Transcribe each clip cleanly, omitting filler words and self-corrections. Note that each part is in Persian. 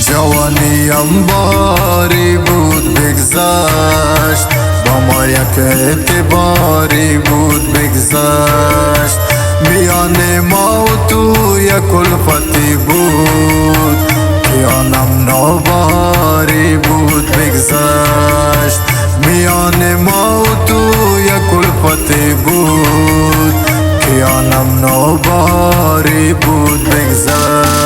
جوانی انباری بود بگذشت، با ما یک اعتباری بود بگذشت. میان ما و تو یک الفتی بود که آنم ناباری بود بگذشت. میان ما و تو یک الفتی بود که آنم ناباری بود بگذشت.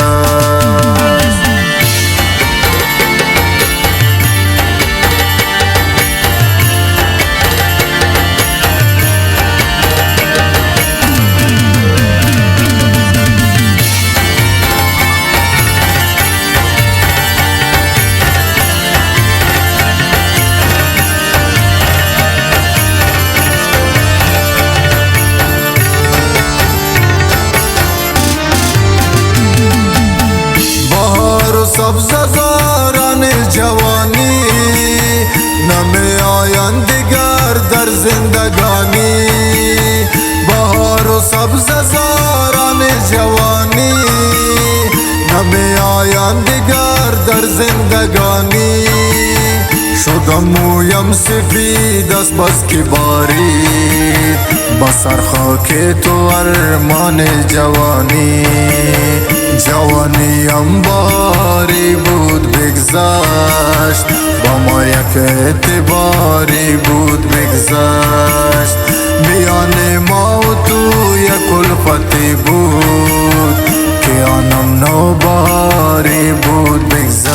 سبززاران جوانی نمی آیند دیگر در زندگانی. بهار و سبززاران جوانی نمی آیند دیگر در زندگانی. شدم مویم سفید است بس که بارید بسر خاک تو ارمان جوانی. جوانی انباری بود بگذشت، با ما یک اعتباری بود بگذشت. میان ما و تو یک الفتی بود که آنم ناباری بود بگذشت.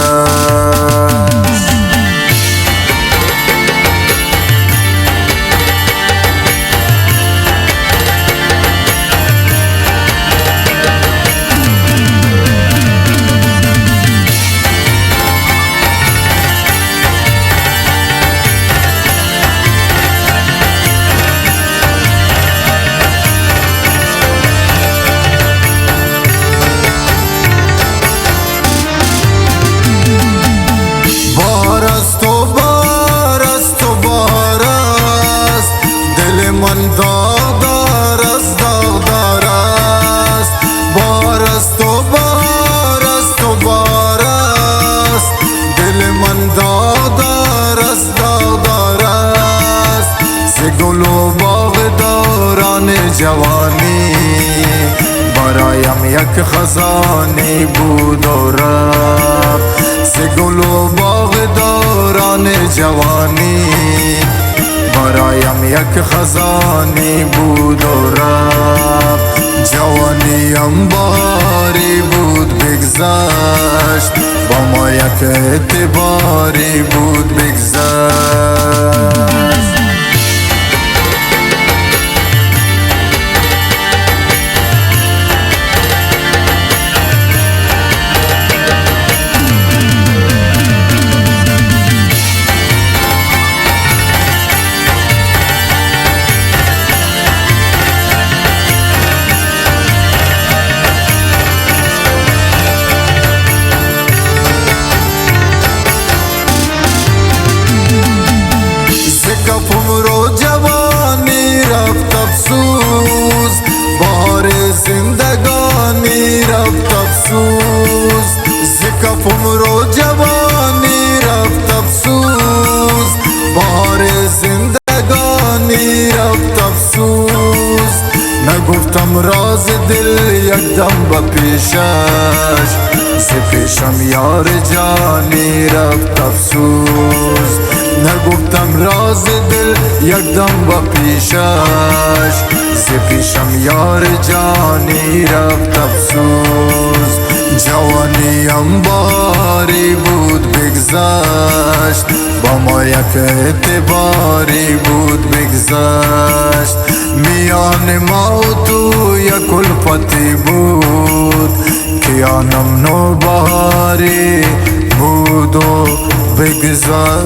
داغدار است داغدار است، بار است و بار است و بار است. دل من داغدار است داغدار است. ز گل و باغ دوران جوانی برایم یک خزانی بود و رفت. ز گل و باغ دوران جوانی برایم یک خزانی بود و رفت. جوانی انباری بود بگذشت، با ما یک اعتباری بود بگذشت. بهار زندگانی رفت افسوس. زکفم رو جوانی رفت افسوس. بهار زندگانی رفت افسوس. نگفتم راز دل یک دم به پیشش، ز پیشم یار جانی رفت افسوس. نگفتم راز دل یک دم به پیشش، ز پیشم یار جانی رفت افسوس. جوانی انباری بود بگذشت، با ما یک اعتباری بود بگذشت. میان ما و تو یک الفتی بود که آنم نوبهاری بود و بگذشت.